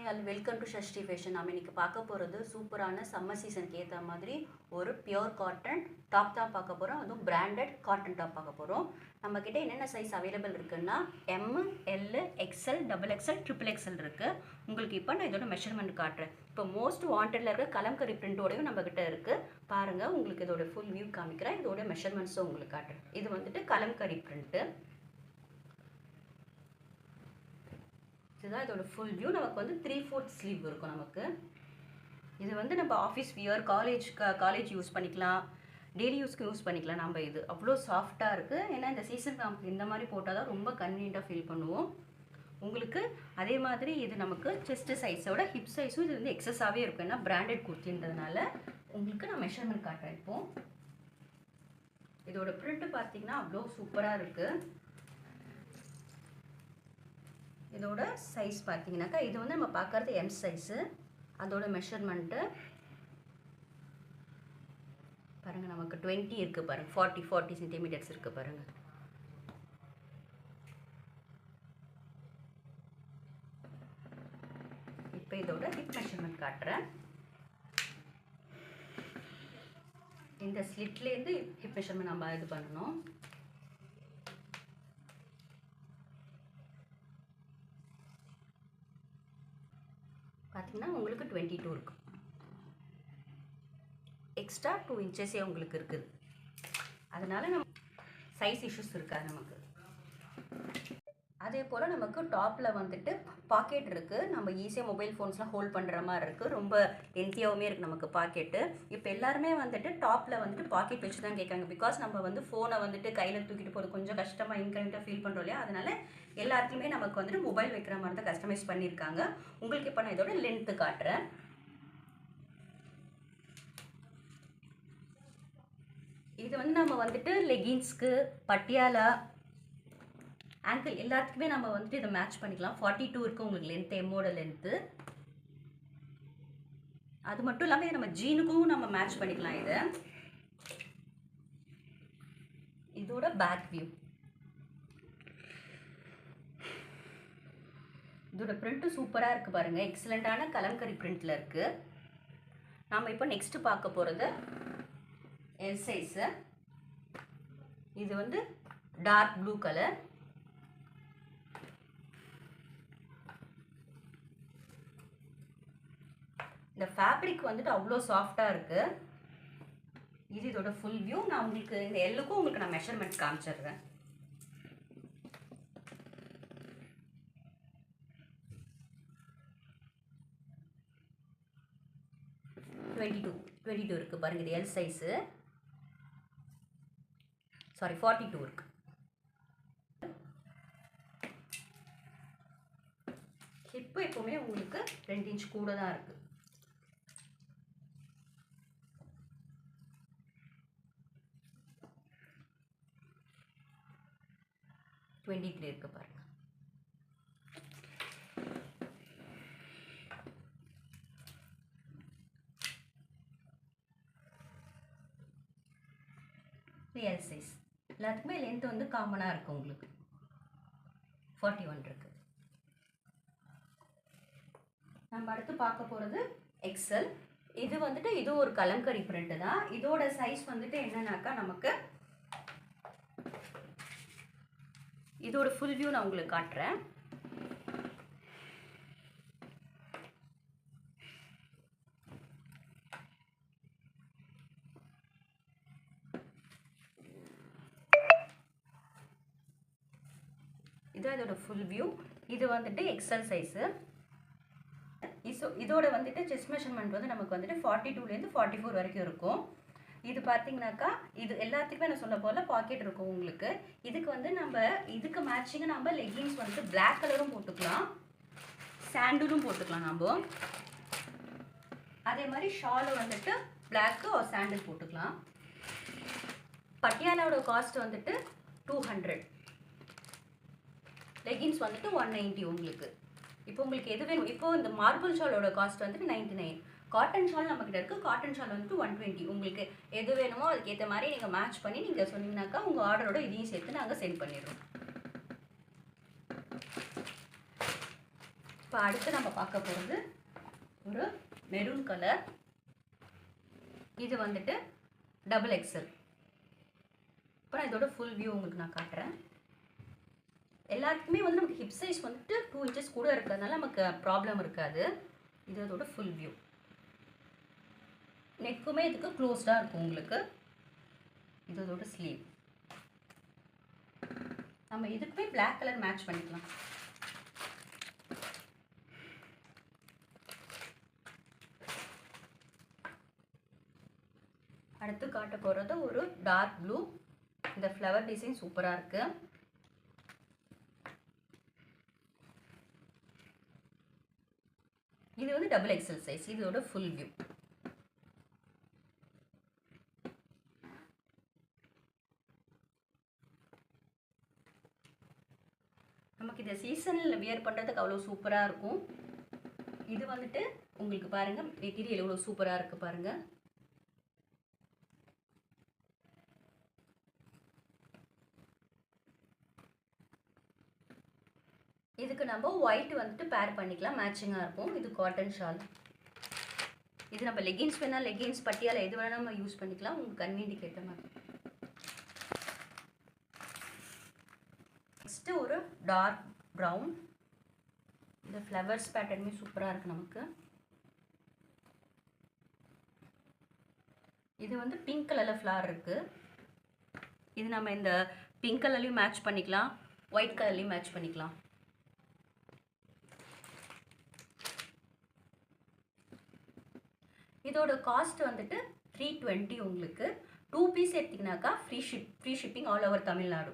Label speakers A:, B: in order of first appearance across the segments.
A: Hi all welcome to Shashti fashion. நம்ம இன்றைக்கி பார்க்க போகிறது சூப்பரான சம்மர் சீசனுக்கு ஏற்ற மாதிரி ஒரு பியோர் காட்டன் டாப் தான் பார்க்க போகிறோம். அதுவும் பிராண்டட் காட்டன் டாப் பார்க்க போகிறோம். நம்மக்கிட்ட என்னென்ன சைஸ் அவைலபிள் இருக்குன்னா M, L, XL, double XL, triple XL இருக்குது. உங்களுக்கு இப்போ நான் இதோட மெஷர்மெண்ட் காட்டுறேன். இப்போ மோஸ்ட் வாண்டடில் இருக்க கலம்கரி பிரிண்டோடையும் நம்மக்கிட்ட இருக்குது. பாருங்கள், உங்களுக்கு இதோட ஃபுல் வியூ காமிக்கிறேன். இதோட மெஷர்மெண்ட்ஸும் உங்களுக்கு காட்டுறேன். இது வந்துட்டு கலம்கரி பிரிண்ட்டு. இதுதான் இதோட ஃபுல் வியூ. நமக்கு வந்து 3/4 ஸ்லீவ் இருக்கும். நமக்கு இது வந்து நம்ம ஆஃபீஸ் வியர், காலேஜ் யூஸ் பண்ணிக்கலாம், டெய்லி யூஸ்க்கு யூஸ் பண்ணிக்கலாம். நம்ம இது அவ்வளோ சாஃப்டாக இருக்குது. ஏன்னா இந்த சீசனுக்கு நமக்கு இந்த மாதிரி போட்டால் தான் ரொம்ப கன்வீனியண்ட்டாக ஃபீல் பண்ணுவோம். உங்களுக்கு அதே மாதிரி இது நமக்கு செஸ்ட் சைஸோட ஹிப் சைஸும் இது வந்து எக்ஸஸாகவே இருக்கும். ஏன்னா பிராண்டட் குர்த்தின்றதுனால உங்களுக்கு நான் மெஷர்மெண்ட் காட்டுறேன். இப்போது இதோட பிரிண்ட்டு பார்த்தீங்கன்னா அவ்வளோ சூப்பராக இருக்குது. இதோட சைஸ் பார்த்தீங்கன்னாக்கா இது வந்து நம்ம பார்க்குறது எம் சைஸு. அதோட மெஷர்மெண்ட்டு பாருங்கள், நமக்கு 20 இருக்குது பாருங்கள். 40 சென்டிமீட்டர்ஸ் இருக்குது பாருங்கள். இப்போ இதோட ஹிப் மெஷர்மெண்ட் காட்டுறேன். இந்த ஸ்லிட்லேருந்து ஹிப் மெஷர்மெண்ட் நம்ம இது பண்ணணும். பார்த்தீங்கன்னா உங்களுக்கு 22 இருக்குது. எக்ஸ்ட்ரா 2 இன்ச்சஸே உங்களுக்கு இருக்குது. அதனால் நம்ம சைஸ் இஷ்யூஸ் இருக்காது நமக்கு. அதே போல் நமக்கு டாப்பில் வந்துட்டு பாக்கெட் இருக்குது. நம்ம ஈஸியாக மொபைல் ஃபோன்ஸ்லாம் ஹோல்ட் பண்ணுற மாதிரி இருக்குது. ரொம்ப லென்த்தியாகவுமே இருக்குது நமக்கு பாக்கெட்டு. இப்போ எல்லாருமே வந்துட்டு டாப்பில் வந்துட்டு பாக்கெட் வச்சு தான் கேட்காங்க. பிகாஸ் நம்ம வந்து ஃபோனை வந்துட்டு கையில் தூக்கிட்டு போகிறது கொஞ்சம் கஷ்டமாக, இன்கரெக்டாக ஃபீல் பண்ணுறோம் இல்லையா? அதனால் எல்லாத்துலேயுமே நமக்கு வந்துட்டு மொபைல் வைக்கிற மாதிரி தான் கஸ்டமைஸ் பண்ணியிருக்காங்க. உங்களுக்கு இப்போ நான் இதோட லென்த்து காட்டுறேன். இது வந்து நம்ம வந்துட்டு லெகின்ஸ்க்கு, பட்டியாலா, ஆங்கிள் எல்லாத்துக்குமே நம்ம வந்துட்டு இதை மேட்ச் பண்ணிக்கலாம். 42 இருக்குது உங்களுக்கு லென்த், எம்மோட லென்த்து. அது மட்டும் இல்லாமல் இதை நம்ம ஜீனுக்கும் நம்ம மேட்ச் பண்ணிக்கலாம். இதோட பேக் வியூ, இதோட பிரிண்ட்டு சூப்பராக இருக்குது பாருங்கள். எக்ஸலண்ட்டான கலம்கரி பிரிண்ட்டில் இருக்குது. நாம் இப்போ நெக்ஸ்ட்டு பார்க்க போகிறது எல் சைஸு. இது வந்து டார்க் ப்ளூ கலர். இந்த ஃபேப்ரிக் வந்துட்டு அவ்வளோ சாஃப்டாக இருக்குது. இது இதோட ஃபுல் வியூ. நான் உங்களுக்கு இந்த எல்லுக்கும் உங்களுக்கு நான் மெஷர்மெண்ட் காமிச்சிடுறேன். டுவெண்ட்டி டூ இருக்குது பாருங்கள். இது எல் சைஸு. சாரி, 42 இருக்குது. ஹிப்பு எப்போவுமே உங்களுக்கு 2 இன்ச் கூட தான் இருக்குது. த்ரீ இருக்கு பாருங்க. எல் சைஸ் எல்லாத்துக்குமே லென்த் வந்து காமனாக இருக்குது. உங்களுக்கு 41 இருக்குது. நம்ம அடுத்து பார்க்க போகிறது எக்ஸ்எல். இது வந்துட்டு இது ஒரு கலம்கரி பிரிண்ட் தான். இதோட சைஸ் வந்துட்டு என்னன்னாக்கா நமக்கு இதோட ஃபுல் வியூ நான் உங்களுக்கு காட்டுறேன். இதுதான் இதோட ஃபுல் வியூ. இது வந்துட்டு எக்ஸ்எல் சைஸு. இதோட வந்துட்டு செஸ்ட் மெஷர்மெண்ட் வந்து நமக்கு வந்துட்டு 42லேருந்து 44 வரைக்கும் இருக்கும். இது பார்த்தீங்கன்னாக்கா இது எல்லாத்துக்குமே நான் சொன்ன போல் பாக்கெட் இருக்கும் உங்களுக்கு. இதுக்கு வந்து நம்ம இதுக்கு மேட்சிங்காக நம்ம லெகின்ஸ் வந்துட்டு பிளாக் கலரும் போட்டுக்கலாம், சாண்டலும் போட்டுக்கலாம். நம்ம அதே மாதிரி ஷாலு வந்துட்டு பிளாக்கு ஒரு சாண்டில் போட்டுக்கலாம். பட்டியாலாவோட காஸ்ட் வந்துட்டு 200, லெகின்ஸ் வந்துட்டு 190 உங்களுக்கு. இப்போ உங்களுக்கு எது வேணும்? இப்போ இந்த மார்பிள் ஷாலோட காஸ்ட் வந்துட்டு 99. காட்டன் ஷால் நம்மக்கிட்ட இருக்குது. காட்டன் ஷால் வந்துட்டு 120. உங்களுக்கு எது வேணுமோ அதுக்கேற்ற மாதிரி நீங்கள் மேட்ச் பண்ணி நீங்கள் சொன்னீங்கன்னாக்கா உங்கள் ஆர்டரோட இதையும் சேர்த்து நாங்கள் சென்ட் பண்ணிடுறோம். இப்போ அடுத்து நம்ம பார்க்க போகிறது ஒரு மெரூன் கலர். இது வந்துட்டு டபுள் எக்ஸல். இப்போ நான் இதோட ஃபுல் வியூ உங்களுக்கு நான் காட்டுறேன். எல்லாத்துக்குமே வந்து நமக்கு ஹிப் சைஸ் வந்துட்டு 2 இன்ச்சஸ் கூட இருக்கிறதுனால நமக்கு ப்ராப்ளம் இருக்காது. இது அதோட ஃபுல் வியூ. நெக்குமே இதுக்கு க்ளோஸ்டாக இருக்கும் உங்களுக்கு. இது அதோட ஸ்லீவ். நம்ம இதுக்குமே பிளாக் கலர் மேட்ச் பண்ணிக்கலாம். அடுத்து காட்ட போகிறது ஒரு டார்க் ப்ளூ. இந்த ஃப்ளவர் டிசைன் சூப்பராக இருக்குது. இது வந்து டபுள் எக்ஸல் சைஸ். இதோட ஃபுல் வியூ. நமக்கு இந்த சீசனில் வியர் பண்ணுறதுக்கு அவ்வளோ சூப்பராக இருக்கும். இது வந்துட்டு உங்களுக்கு பாருங்கள் மெட்டீரியல் எவ்வளோ சூப்பராக இருக்குது பாருங்கள். இதுக்கு நம்ம ஒயிட் வந்துட்டு பேர் பண்ணிக்கலாம், மேட்சிங்காக இருக்கும். இது காட்டன் ஷால். இது நம்ம லெகின்ஸ் வேணால் லெகின்ஸ், பட்டியால் எது வேணால் நம்ம யூஸ் பண்ணிக்கலாம், உங்களுக்கு கன்வீனியன்ட் ஏற்ற மாதிரி. நெக்ஸ்ட்டு ஒரு டார்க் ப்ரௌன். இந்த ஃப்ளவர்ஸ் பேட்டர்னுமே சூப்பராக இருக்குது நமக்கு. இது வந்து பிங்க் கலரில் ஃப்ளார் இருக்குது. இது நம்ம இந்த பிங்க் கலர்லையும் மேட்ச் பண்ணிக்கலாம், ஒயிட் கலர்லையும் மேட்ச் பண்ணிக்கலாம். இதோட காஸ்ட் வந்துட்டு 320. உங்களுக்கு 2 piece எடுத்திங்கனாக்கா free shipping all over Tamil Nadu.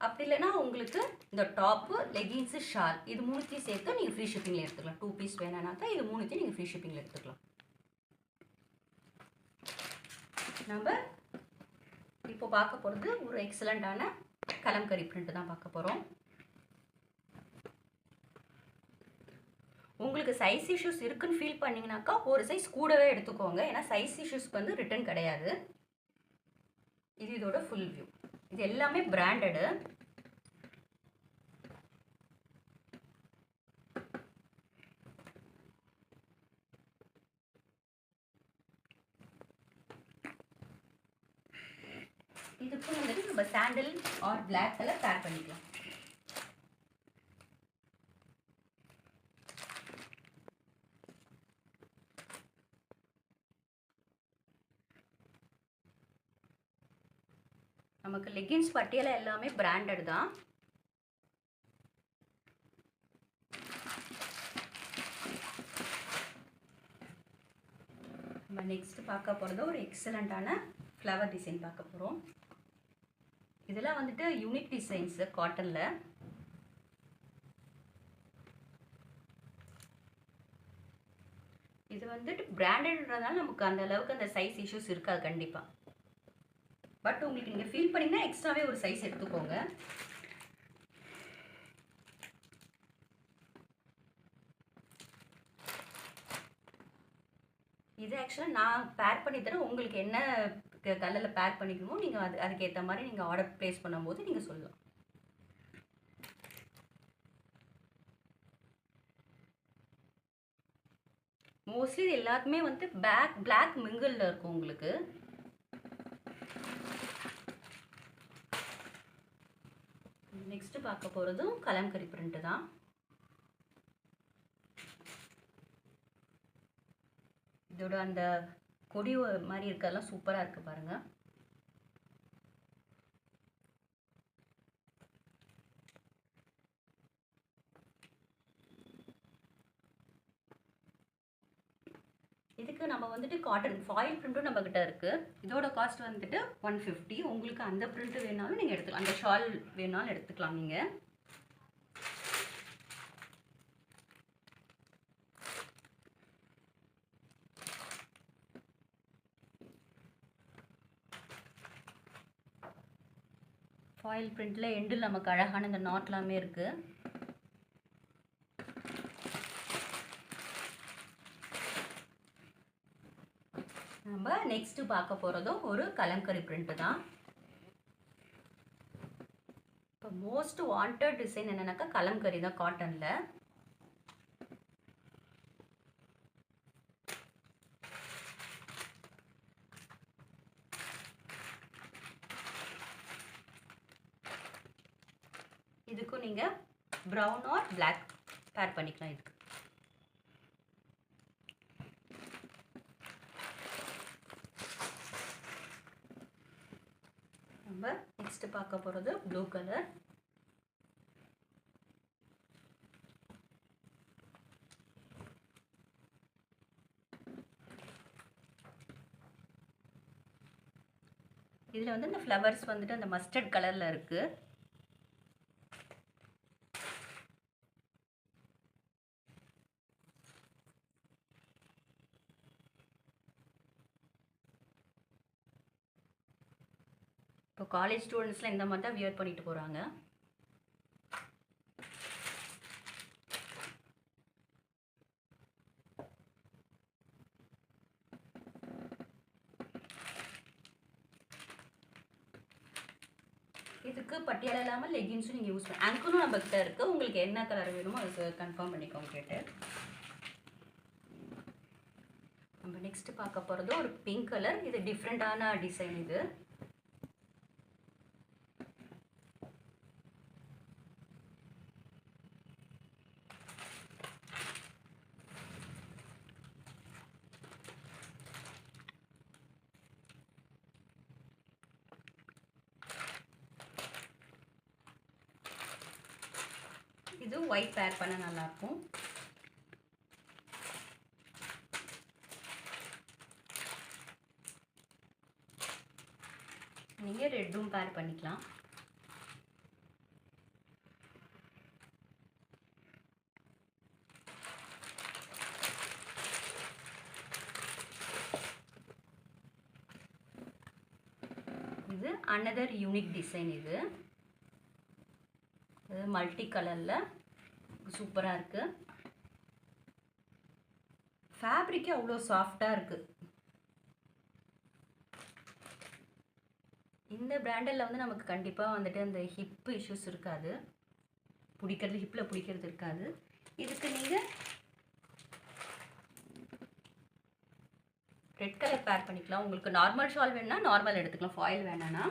A: அப்படி இல்லைன்னா உங்களுக்கு இந்த டாப்பு, லெகின்ஸு, ஷால் இது 3த்தையும் சேர்த்து நீங்கள் ஃப்ரீ ஷிப்பிங்கில் எடுத்துக்கலாம். 2 பீஸ் வேணானாக்கா இது 3த்தையும் நீங்கள் ஃப்ரீ ஷிப்பிங்கில் எடுத்துக்கலாம். நம்ம இப்போ பார்க்க போகிறது ஒரு எக்ஸலண்ட்டான கலம்கரி பிரிண்ட் தான் பார்க்க போகிறோம். உங்களுக்கு சைஸ் இஷ்யூஸ் இருக்குன்னு ஃபீல் பண்ணிங்கனாக்கா ஒரு சைஸ் கூடவே எடுத்துக்கோங்க. ஏன்னா சைஸ் இஷ்யூஸ்க்கு வந்து ரிட்டர்ன் கிடையாது. இது இதோட ஃபுல் வியூ. இது எல்லாமே பிராண்டடு. இதுக்கு வந்துட்டு நம்ம சாண்டல் ஆர் பிளாக் கலர் பேர் பண்ணிக்கலாம். நமக்கு லெகின்ஸ் பட்டியல எல்லாமே பிராண்டட் தான். நம்ம நெக்ஸ்ட் பார்க்க போகிறது ஒரு எக்ஸலண்ட்டான ஃப்ளவர் டிசைன் பார்க்க போகிறோம். இதெல்லாம் வந்துட்டு யூனிக் டிசைன்ஸு காட்டனில். இது வந்துட்டு பிராண்டட்ன்றதுனால நமக்கு அந்த அளவுக்கு அந்த சைஸ் இஷ்யூஸ் இருக்காது கண்டிப்பாக. பட் உங்களுக்கு நீங்கள் ஃபீல் பண்ணிங்கன்னா எக்ஸ்ட்ராவே ஒரு சைஸ் எடுத்துக்கோங்க. இது ஆக்சுவலாக நான் பேர் பண்ணி தரேன். உங்களுக்கு என்ன கலரில் பேர் பண்ணிக்கணுமோ நீங்கள் அதுக்கேற்ற மாதிரி நீங்கள் ஆர்டர் ப்ளேஸ் பண்ணும்போது நீங்கள் சொல்லலாம். மோஸ்ட்லி இது எல்லாத்துமே வந்து பிளாக் மிங்கிளில் இருக்கும் உங்களுக்கு. நெக்ஸ்ட் பார்க்க போகிறதும் கலம்கரி பிரிண்ட் தான். இதோட அந்த கொடி மாதிரி இருக்கிறதெல்லாம் சூப்பராக இருக்குது பாருங்கள். இதுக்கு நம்ம வந்துட்டு காட்டன் ஃபாயில் பிரிண்ட்டும் நம்மக்கிட்ட இருக்குது. இதோட காஸ்ட் வந்துட்டு 150. உங்களுக்கு அந்த பிரிண்ட் வேணாலும் நீங்கள் எடுத்துக்கலாம், அந்த ஷால் வேணாலும் எடுத்துக்கலாம் நீங்கள். ஃபாயில் பிரிண்டில் எண்டில் நமக்கு அழகான இந்த நாட்லாமே இருக்குது. நம்ம நெக்ஸ்ட் பார்க்க போகிறதும் ஒரு கலம்கரி பிரிண்ட் தான். இப்போ மோஸ்ட் வாண்டட் டிசைன் என்னன்னாக்கா கலம்கரி தான் காட்டனில். இதுக்கும் நீங்கள் ப்ரௌன் ஆர் பிளாக் பேர் பண்ணிக்கலாம். இதுக்கு நம்ம நெக்ஸ்ட் பார்க்க போகிறது ப்ளூ கலர். இதில் வந்து இந்த ஃப்ளவர்ஸ் வந்துட்டு அந்த மஸ்டர்ட் கலரில் இருக்குது. இப்போ காலேஜ் ஸ்டூடெண்ட்ஸ்லாம் இந்த மாதிரி தான் வியர் பண்ணிட்டு போகிறாங்க. இதுக்கு பட்டியாலா இல்லாமல் லெகின்ஸும் நீங்கள் யூஸ் பண்ண ஆங்கிளும் நம்மக்கிட்ட இருக்குது. உங்களுக்கு என்ன கலர் வேணுமோ அதுக்கு கன்ஃபார்ம் பண்ணிக்கோங்க கேட்டு. நம்ம நெக்ஸ்ட் பார்க்க போகிறது ஒரு பிங்க் கலர். இது டிஃப்ரெண்ட்டான டிசைன். இது ஒயிட் பேர் பண்ண நல்லாயிருக்கும். நீங்கள் ரெட்டும் பேர் பண்ணிக்கலாம். இது another யூனிக் டிசைன். இது மல்டி கலரில் சூப்பராக இருக்குது. ஃபேப்ரிக்கே அவ்வளோ சாஃப்டாக இருக்குது. இந்த பிராண்டில் வந்து நமக்கு கண்டிப்பாக வந்துட்டு அந்த ஹிப்பு இஷ்யூஸ் இருக்காது. ஹிப்பில் பிடிக்கிறது இருக்காது. இதுக்கு நீங்கள் ரெட் கலர் பேர் பண்ணிக்கலாம். உங்களுக்கு நார்மல் ஷால் வேணுன்னா நார்மல் எடுத்துக்கலாம், ஃபாயில் வேணான்னா.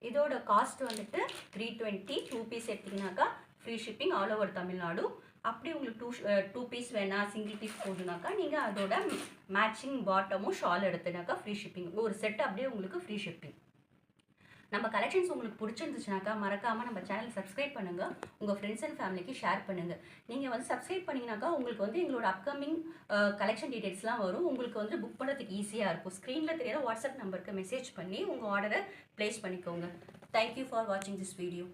A: இதோட காஸ்ட் வந்துட்டு 320. 2 piece எடுத்திங்கனாக்கா free shipping all over Tamil Nadu. அப்படி உங்களுக்கு டூ பீஸ் வேணால் சிங்கிள் பீஸ் போடுனாக்கா நீங்கள் அதோட மேட்சிங் பாட்டமும் ஷால் எடுத்துனாக்கா ஃப்ரீ ஷிப்பிங். ஒரு செட் அப்படியே உங்களுக்கு ஃப்ரீ ஷிப்பிங். நம்ம கலெக்ஷன்ஸ் உங்களுக்கு பிடிச்சிருந்துச்சுனாக்கா மறக்காமல் நம்ம சேனல் சப்ஸ்கிரைப் பண்ணுங்கள். உங்கள் ஃப்ரெண்ட்ஸ் அண்ட் ஃபேமிலிக்கு ஷேர் பண்ணுங்கள். நீங்கள் வந்து சப்ஸ்கிரைப் பண்ணிங்கனாக்கா உங்களுக்கு வந்து எங்களோட அப்கமிங் கலெக்ஷன் டீட்டெயில்ஸ்லாம் வரும். உங்களுக்கு வந்து புக் பண்ணுறதுக்கு ஈஸியாக இருக்கும். ஸ்க்ரீனில் தெரியாத வாட்ஸ்அப் நம்பருக்கு மெசேஜ் பண்ணி உங்கள் ஆர்டரை ப்ளேஸ் பண்ணிக்கோங்க. தேங்க்யூ ஃபார் வாட்சிங் திஸ் வீடியோ.